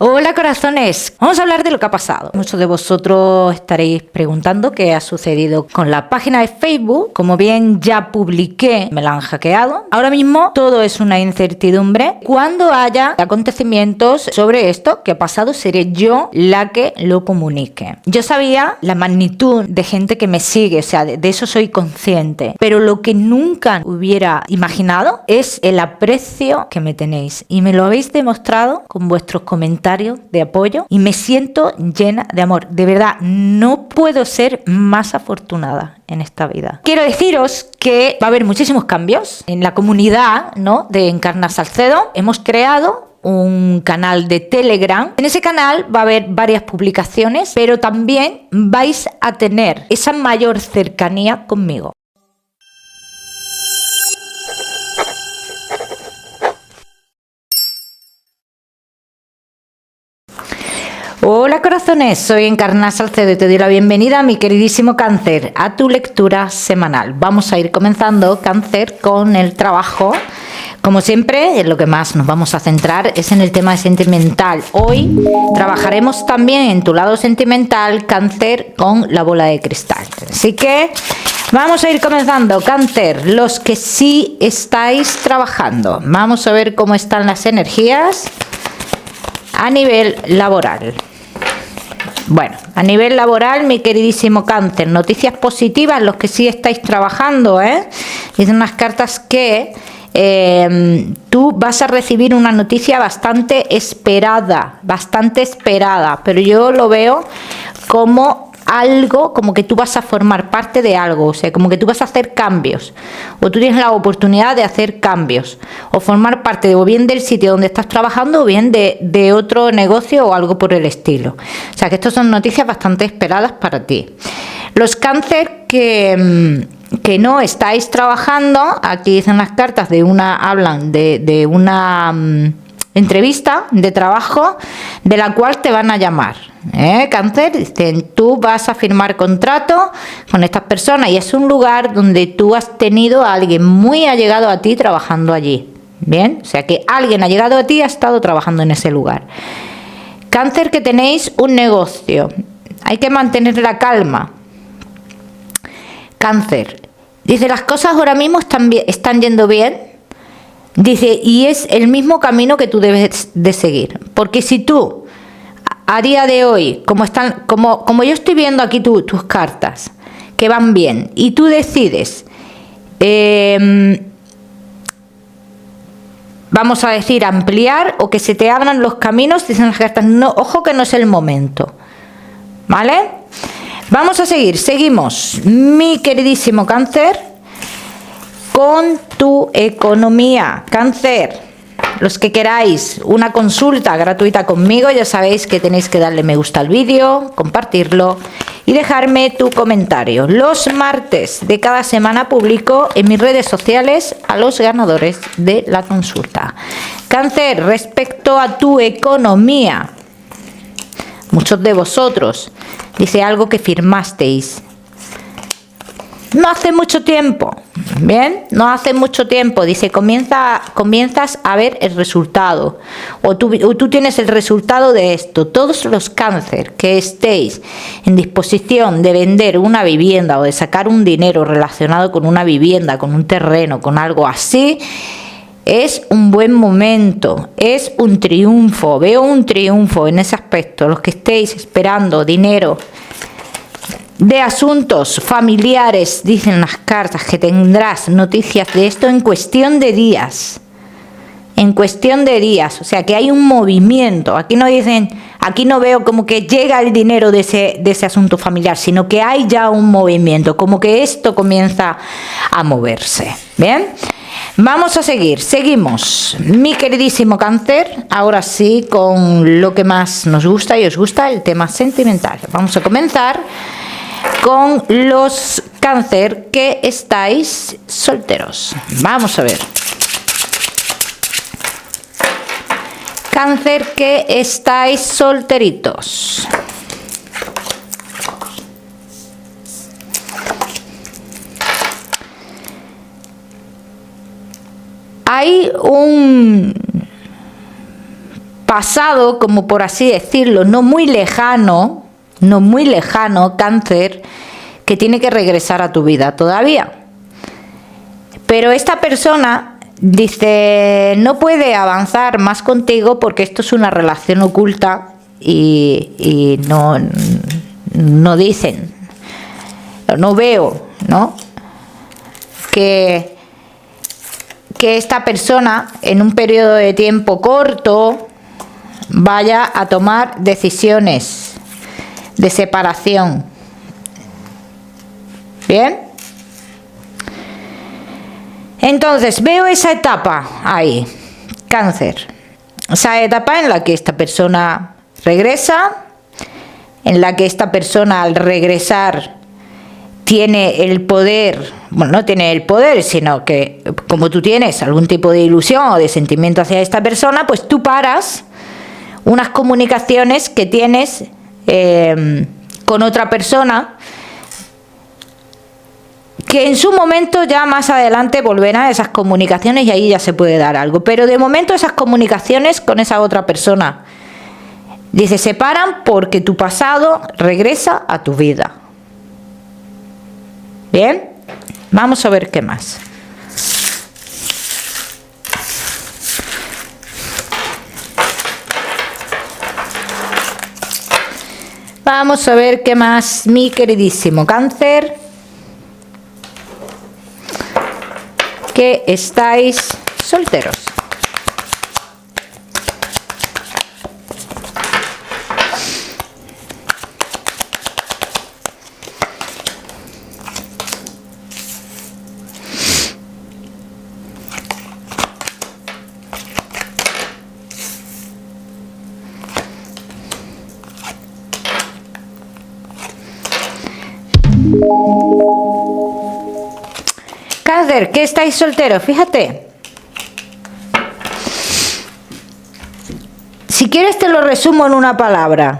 Hola corazones, vamos a hablar de lo que ha pasado. Muchos de vosotros estaréis preguntando qué ha sucedido con la página de Facebook. Como bien ya publiqué, me la han hackeado. Ahora mismo todo es una incertidumbre. Cuando haya acontecimientos sobre esto que ha pasado, seré yo la que lo comunique. Yo sabía la magnitud de gente que me sigue, o sea, de eso soy consciente. Pero lo que nunca hubiera imaginado es el aprecio que me tenéis. Y me lo habéis demostrado con vuestros comentarios de apoyo y me siento llena de amor. De verdad, no puedo ser más afortunada en esta vida. Quiero deciros que va a haber muchísimos cambios en la comunidad, ¿no?, de Encarna Salcedo. Hemos creado un canal de Telegram. En ese canal va a haber varias publicaciones, pero también vais a tener esa mayor cercanía conmigo. Hola corazones, soy Encarna Salcedo y te doy la bienvenida, mi queridísimo Cáncer, a tu lectura semanal. Vamos a ir comenzando, Cáncer, con el trabajo. Como siempre, en lo que más nos vamos a centrar es en el tema sentimental. Hoy trabajaremos también en tu lado sentimental, Cáncer, con la bola de cristal. Así que vamos a ir comenzando, Cáncer, los que sí estáis trabajando. Vamos a ver cómo están las energías a nivel laboral. Bueno, a nivel laboral, mi queridísimo Cáncer, noticias positivas, los que sí estáis trabajando, dicen unas cartas que tú vas a recibir una noticia bastante esperada, pero yo lo veo como algo, como que tú vas a formar parte de algo, o sea, como que tú vas a hacer cambios, o tú tienes la oportunidad de hacer cambios, o formar parte o bien del sitio donde estás trabajando, o bien de otro negocio o algo por el estilo. O sea, que estas son noticias bastante esperadas para ti. Los Cáncer que no estáis trabajando, aquí dicen las cartas hablan de una entrevista de trabajo de la cual te van a llamar. Cáncer, dicen, tú vas a firmar contrato con estas personas y es un lugar donde tú has tenido a alguien muy allegado a ti trabajando allí. Bien, o sea que alguien ha llegado a ti y ha estado trabajando en ese lugar. Cáncer, que tenéis un negocio, hay que mantener la calma. Cáncer, dice, las cosas ahora mismo están yendo bien. Dice, y es el mismo camino que tú debes de seguir. Porque si tú, a día de hoy, como yo estoy viendo aquí tus cartas, que van bien, y tú decides, vamos a decir, ampliar o que se te abran los caminos, dicen las cartas, no, ojo que no es el momento. ¿Vale? Vamos a seguimos, mi queridísimo Cáncer, con tu economía. Cáncer, los que queráis una consulta gratuita conmigo, ya sabéis que tenéis que darle me gusta al vídeo, compartirlo y dejarme tu comentario. Los martes de cada semana publico en mis redes sociales a los ganadores de la consulta. Cáncer, respecto a tu economía, muchos de vosotros, dice algo que firmasteis no hace mucho tiempo. Bien, no hace mucho tiempo, dice, comienzas a ver el resultado, o tú tienes el resultado de esto. Todos los Cáncer que estéis en disposición de vender una vivienda o de sacar un dinero relacionado con una vivienda, con un terreno, con algo así, es un buen momento, es un triunfo, veo un triunfo en ese aspecto. Los que estéis esperando dinero de asuntos familiares, dicen las cartas, que tendrás noticias de esto en cuestión de días. En cuestión de días, o sea que hay un movimiento. Aquí no dicen, aquí no veo como que llega el dinero de ese asunto familiar, sino que hay ya un movimiento, como que esto comienza a moverse. Bien, vamos a seguimos, mi queridísimo Cáncer, ahora sí con lo que más nos gusta y os gusta, el tema sentimental. Vamos a comenzar con los Cáncer que estáis solteros. Vamos a ver. Cáncer que estáis solteritos. Hay un pasado, como por así decirlo, no muy lejano, Cáncer, que tiene que regresar a tu vida todavía. Pero esta persona dice, no puede avanzar más contigo porque esto es una relación oculta y no dicen, no veo, ¿no? Que esta persona en un periodo de tiempo corto vaya a tomar decisiones de separación. ¿Bien? Entonces veo esa etapa ahí, Cáncer, esa etapa en la que esta persona regresa, en la que esta persona al regresar tiene el poder, bueno, no tiene el poder, sino que como tú tienes algún tipo de ilusión o de sentimiento hacia esta persona, pues tú paras unas comunicaciones que tienes con otra persona, que en su momento ya más adelante volverán esas comunicaciones y ahí ya se puede dar algo, pero de momento esas comunicaciones con esa otra persona, dice, se paran porque tu pasado regresa a tu vida. Bien, vamos a ver qué más. Vamos a ver qué más, mi queridísimo Cáncer, que estáis solteros. Cáncer, que estáis solteros, fíjate. Si quieres te lo resumo en una palabra.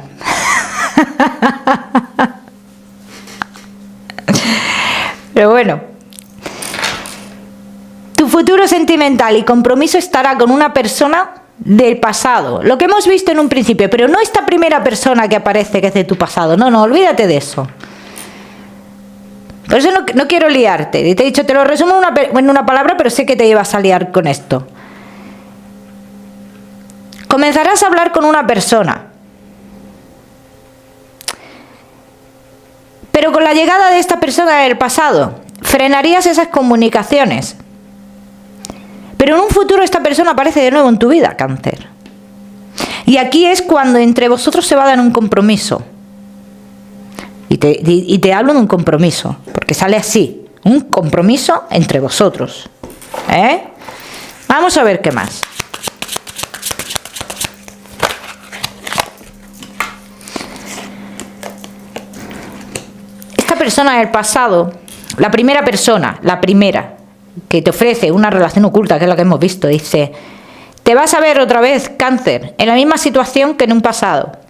Pero bueno. Tu futuro sentimental y compromiso estará con una persona del pasado. Lo que hemos visto en un principio, pero no esta primera persona que aparece que es de tu pasado. No, olvídate de eso. Por eso no quiero liarte. Te he dicho, te lo resumo en una palabra, pero sé que te ibas a liar con esto. Comenzarás a hablar con una persona. Pero con la llegada de esta persona del pasado, frenarías esas comunicaciones. Pero en un futuro esta persona aparece de nuevo en tu vida, Cáncer. Y aquí es cuando entre vosotros se va a dar un compromiso. Y te hablo de un compromiso, porque sale así, un compromiso entre vosotros. Vamos a ver qué más. Esta persona del pasado, la primera que te ofrece una relación oculta, que es la que hemos visto, dice, te vas a ver otra vez, Cáncer, en la misma situación que en un pasado.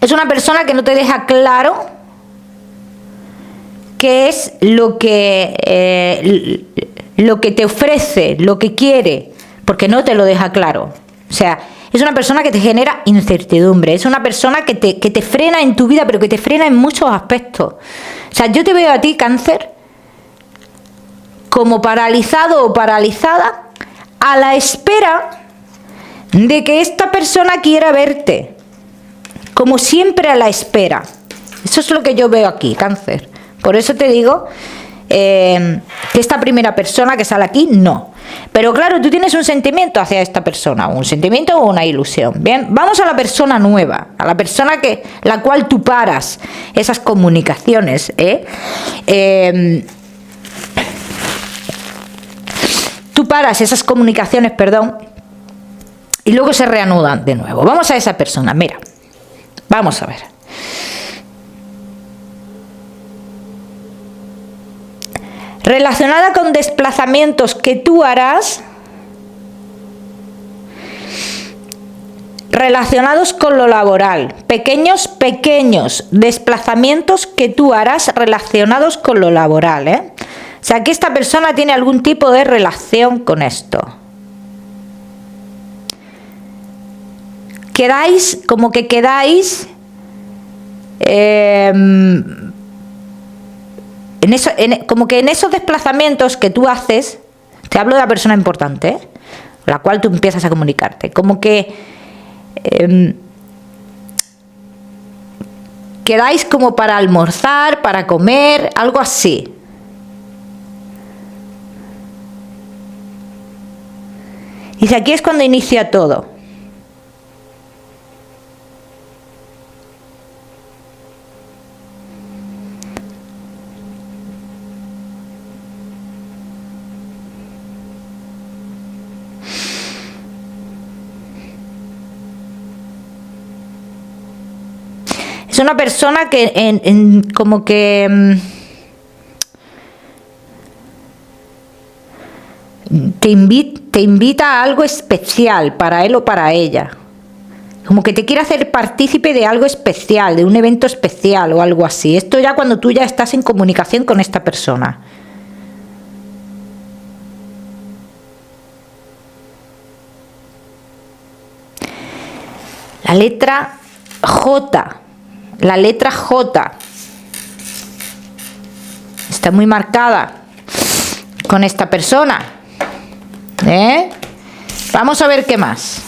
Es una persona que no te deja claro qué es lo que te ofrece, lo que quiere, porque no te lo deja claro. O sea, es una persona que te genera incertidumbre, es una persona que te frena en tu vida, pero que te frena en muchos aspectos. O sea, yo te veo a ti, Cáncer, como paralizado o paralizada a la espera de que esta persona quiera verte. Como siempre a la espera. Eso es lo que yo veo aquí, Cáncer. Por eso te digo que esta primera persona que sale aquí, no. Pero claro, tú tienes un sentimiento hacia esta persona, un sentimiento o una ilusión. Bien, vamos a la persona nueva, a la persona la cual tú paras esas comunicaciones. Tú paras esas comunicaciones, perdón, y luego se reanudan de nuevo. Vamos a esa persona, mira. Vamos a ver. Relacionada con desplazamientos que tú harás relacionados con lo laboral. Pequeños desplazamientos que tú harás relacionados con lo laboral. O sea, que esta persona tiene algún tipo de relación con esto. quedáis, como que en esos desplazamientos que tú haces, te hablo de la persona importante, con la cual tú empiezas a comunicarte, como que quedáis como para almorzar, para comer, algo así. Y aquí es cuando inicia todo. Es una persona que como que te invita a algo especial para él o para ella. Como que te quiere hacer partícipe de algo especial, de un evento especial o algo así. Esto ya cuando tú ya estás en comunicación con esta persona. La letra J. La letra J está muy marcada con esta persona. Vamos a ver qué más.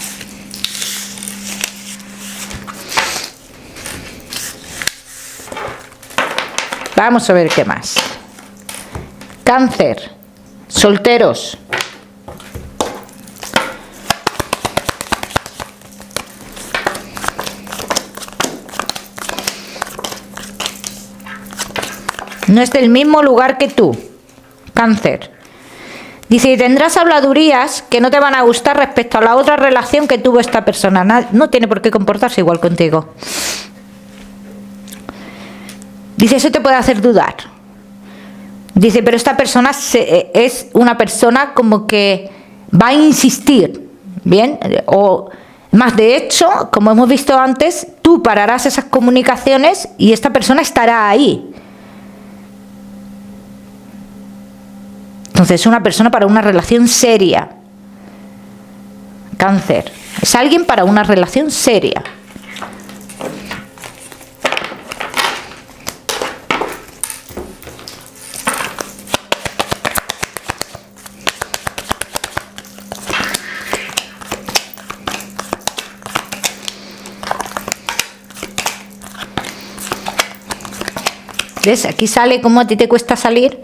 Vamos a ver qué más. Cáncer, solteros. No es del mismo lugar que tú, Cáncer. Dice, y tendrás habladurías que no te van a gustar respecto a la otra relación que tuvo esta persona. No tiene por qué comportarse igual contigo. Dice, eso te puede hacer dudar. Dice, pero esta persona es una persona como que va a insistir, ¿bien? O más, de hecho, como hemos visto antes, tú pararás esas comunicaciones y esta persona estará ahí. Entonces es una persona para una relación seria. Cáncer. Es alguien para una relación seria. ¿Ves? Aquí sale cómo a ti te cuesta salir.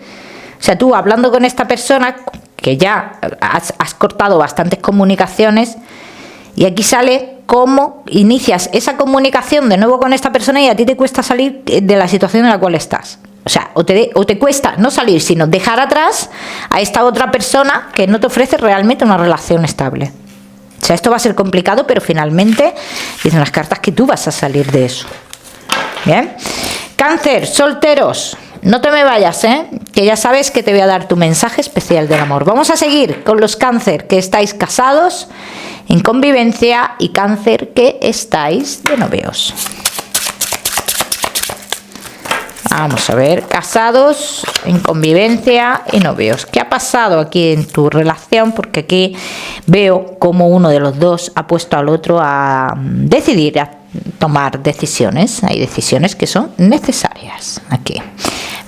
O sea, tú hablando con esta persona, que ya has cortado bastantes comunicaciones, y aquí sale cómo inicias esa comunicación de nuevo con esta persona y a ti te cuesta salir de la situación en la cual estás. O sea, o te cuesta no salir, sino dejar atrás a esta otra persona que no te ofrece realmente una relación estable. O sea, esto va a ser complicado, pero finalmente dicen las cartas que tú vas a salir de eso. Bien. Cáncer, solteros. No te me vayas, que ya sabes que te voy a dar tu mensaje especial del amor. Vamos a seguir con los Cáncer que estáis casados, en convivencia, y Cáncer que estáis de novios. Vamos a ver, casados, en convivencia y novios. ¿Qué ha pasado aquí en tu relación? Porque aquí veo como uno de los dos ha puesto al otro a decidir, a tomar decisiones. Hay decisiones que son necesarias aquí.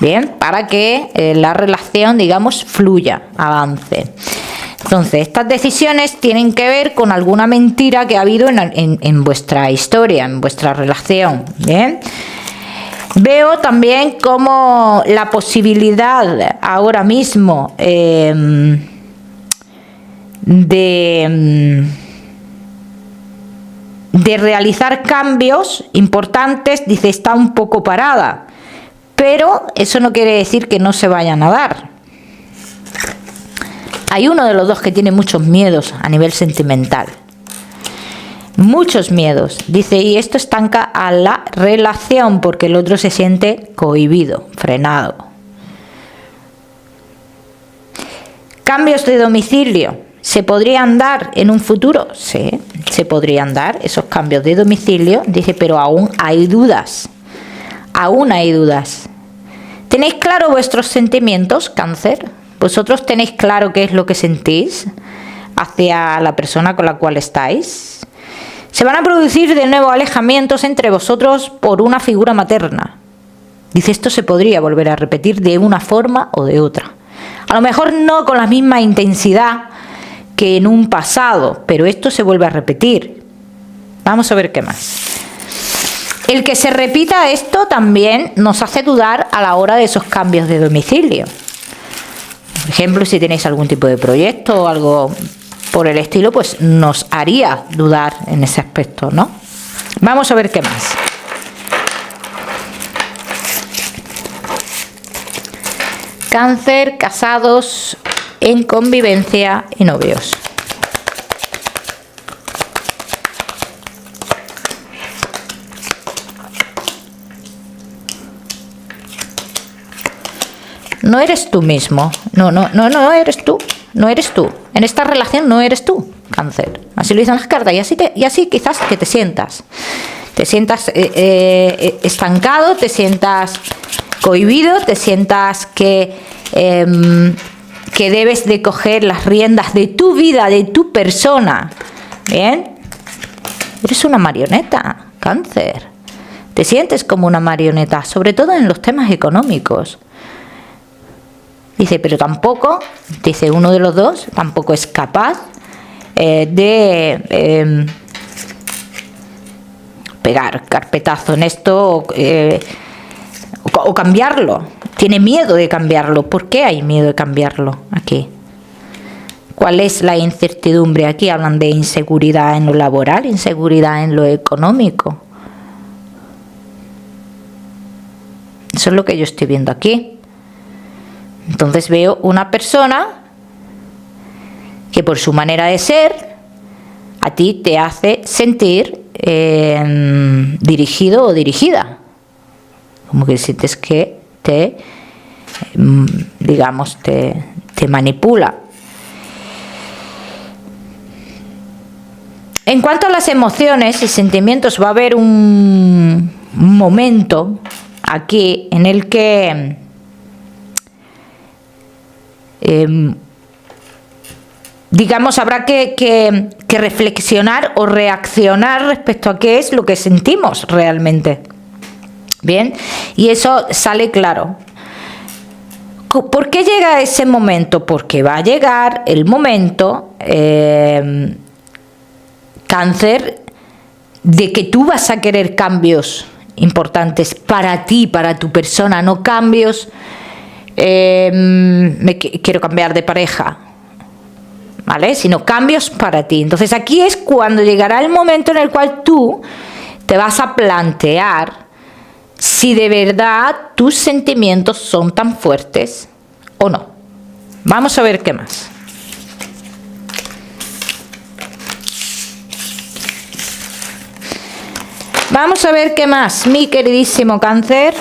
Bien, para que la relación, digamos, fluya, avance. Entonces, estas decisiones tienen que ver con alguna mentira que ha habido en vuestra historia, en vuestra relación. Bien. Veo también como la posibilidad ahora mismo de realizar cambios importantes, dice, está un poco parada. Pero eso no quiere decir que no se vayan a dar. Hay uno de los dos que tiene muchos miedos a nivel sentimental. Muchos miedos. Dice, y esto estanca a la relación porque el otro se siente cohibido, frenado. Cambios de domicilio. ¿Se podrían dar en un futuro? Sí, se podrían dar esos cambios de domicilio. Dice, pero aún hay dudas. Aún hay dudas. ¿Tenéis claro vuestros sentimientos, Cáncer? ¿Vosotros tenéis claro qué es lo que sentís hacia la persona con la cual estáis? Se van a producir de nuevo alejamientos entre vosotros por una figura materna. Dice, esto se podría volver a repetir de una forma o de otra. A lo mejor no con la misma intensidad que en un pasado, pero esto se vuelve a repetir. Vamos a ver qué más. El que se repita esto también nos hace dudar a la hora de esos cambios de domicilio. Por ejemplo, si tenéis algún tipo de proyecto o algo por el estilo, pues nos haría dudar en ese aspecto, ¿no? Vamos a ver qué más. Cáncer, casados, en convivencia y novios. No eres tú mismo. No eres tú. No eres tú. En esta relación no eres tú, Cáncer. Así lo dicen las cartas. Y así quizás que te sientas. Te sientas estancado, te sientas cohibido, te sientas que debes de coger las riendas de tu vida, de tu persona. ¿Bien? Eres una marioneta, Cáncer. Te sientes como una marioneta, sobre todo en los temas económicos. Dice, pero tampoco, dice uno de los dos, tampoco es capaz de pegar carpetazo en esto o cambiarlo. Tiene miedo de cambiarlo. ¿Por qué hay miedo de cambiarlo aquí? ¿Cuál es la incertidumbre? Aquí hablan de inseguridad en lo laboral, inseguridad en lo económico. Eso es lo que yo estoy viendo aquí. Entonces veo una persona que por su manera de ser a ti te hace sentir dirigido o dirigida. Como que sientes que te manipula. En cuanto a las emociones y sentimientos, va a haber un momento aquí en el que habrá que reflexionar o reaccionar respecto a qué es lo que sentimos realmente. Bien, y eso sale claro. ¿Por qué llega ese momento? Porque va a llegar el momento, Cáncer, de que tú vas a querer cambios importantes para ti, para tu persona, no cambios. Quiero cambiar de pareja, ¿vale? Sino cambios para ti. Entonces aquí es cuando llegará el momento en el cual tú te vas a plantear si de verdad tus sentimientos son tan fuertes o no. Vamos a ver qué más. Vamos a ver qué más, mi queridísimo Cáncer.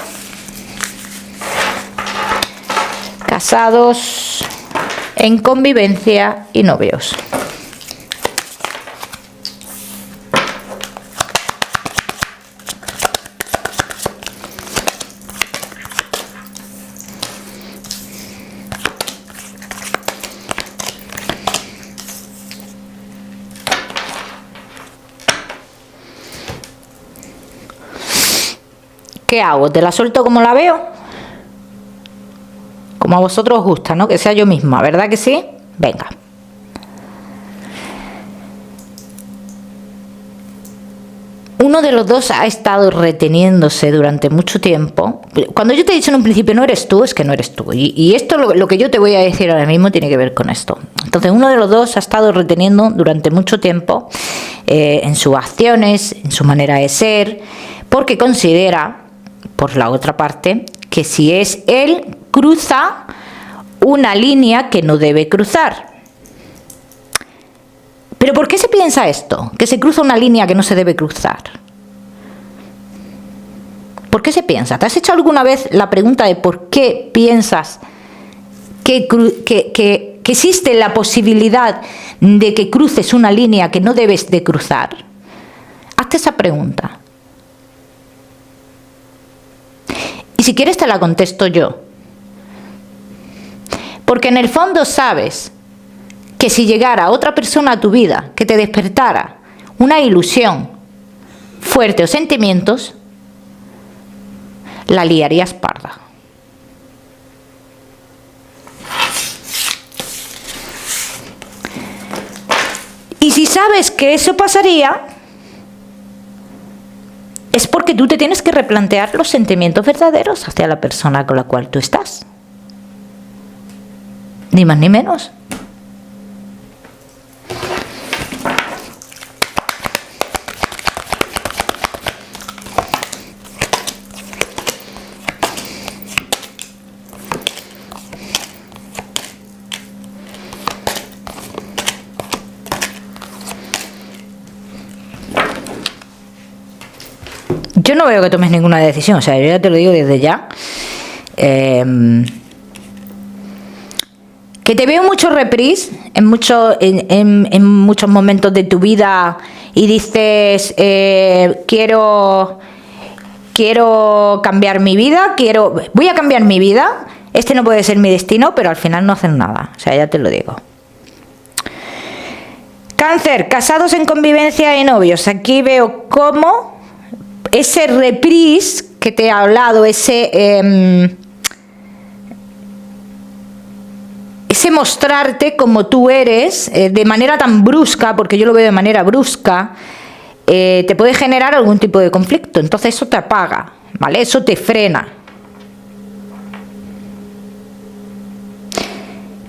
Casados, en convivencia y novios. ¿Qué hago? ¿Te la suelto como la veo? Como a vosotros os gusta, ¿no? Que sea yo misma, ¿verdad que sí? Venga. Uno de los dos ha estado reteniéndose durante mucho tiempo. Cuando yo te he dicho en un principio no eres tú, es que no eres tú. Y esto, lo que yo te voy a decir ahora mismo, tiene que ver con esto. Entonces, uno de los dos ha estado reteniendo durante mucho tiempo en sus acciones, en su manera de ser, porque considera, por la otra parte, que si es él, cruza una línea que no debe cruzar. ¿Pero por qué se piensa esto? Que se cruza una línea que no se debe cruzar. ¿Por qué se piensa? ¿Te has hecho alguna vez la pregunta de por qué piensas que existe la posibilidad de que cruces una línea que no debes de cruzar? Hazte esa pregunta. Y si quieres te la contesto yo. Porque en el fondo sabes que si llegara otra persona a tu vida, que te despertara una ilusión fuerte o sentimientos, la liarías parda. Y si sabes que eso pasaría, es porque tú te tienes que replantear los sentimientos verdaderos hacia la persona con la cual tú estás. Ni más ni menos. Yo no veo que tomes ninguna decisión, o sea, yo ya te lo digo desde ya. Que te veo mucho reprise en muchos momentos de tu vida y dices, quiero cambiar mi vida, voy a cambiar mi vida, este no puede ser mi destino, pero al final no hacen nada, o sea, ya te lo digo. Cáncer, casados en convivencia y novios, aquí veo cómo ese reprise que te he hablado, ese mostrarte como tú eres, de manera tan brusca, porque yo lo veo de manera brusca, te puede generar algún tipo de conflicto. Entonces eso te apaga, ¿vale? Eso te frena.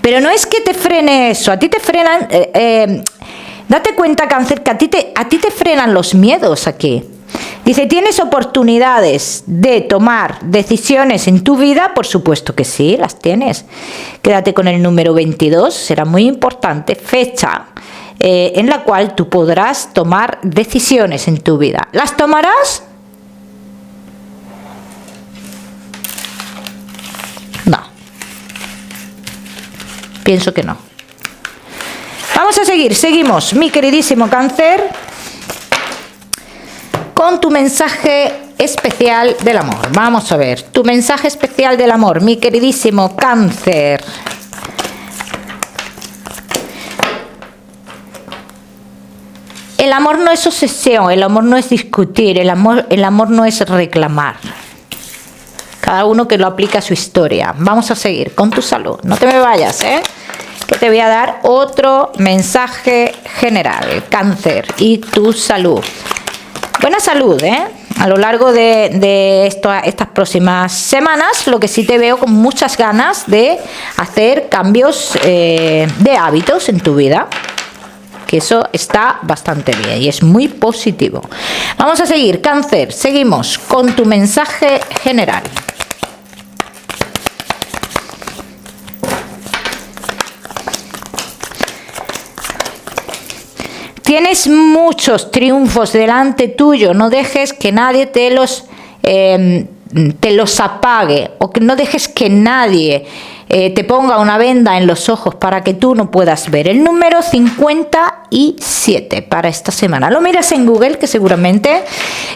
Pero no es que te frene eso, a ti te frenan... date cuenta, Cáncer, que a ti te frenan los miedos aquí. Dice, ¿tienes oportunidades de tomar decisiones en tu vida? Por supuesto que sí, las tienes. Quédate con el número 22, será muy importante, fecha en la cual tú podrás tomar decisiones en tu vida. ¿Las tomarás? No. Pienso que no. Vamos a seguimos, mi queridísimo Cáncer, con tu mensaje especial del amor. Vamos a ver, tu mensaje especial del amor, mi queridísimo Cáncer. El amor no es obsesión, el amor no es discutir, el amor no es reclamar. Cada uno que lo aplica a su historia. Vamos a seguir con tu salud. No te me vayas, que te voy a dar otro mensaje general. Cáncer y tu salud. Buena salud, a lo largo de estas próximas semanas. Lo que sí te veo con muchas ganas de hacer cambios de hábitos en tu vida, que eso está bastante bien y es muy positivo. Vamos a seguir, Cáncer, seguimos con tu mensaje general. Tienes muchos triunfos delante tuyo, no dejes que nadie te los apague, o que no dejes que nadie te ponga una venda en los ojos para que tú no puedas ver. El número 57 para esta semana. Lo miras en Google, que seguramente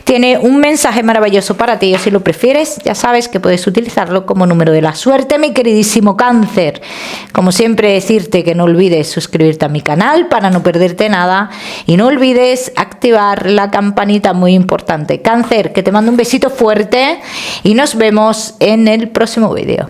tiene un mensaje maravilloso para ti, o si lo prefieres, ya sabes que puedes utilizarlo como número de la suerte, mi queridísimo Cáncer. Como siempre, decirte que no olvides suscribirte a mi canal para no perderte nada y no olvides activar la campanita, muy importante. Cáncer, que te mando un besito fuerte y nos vemos en el próximo vídeo.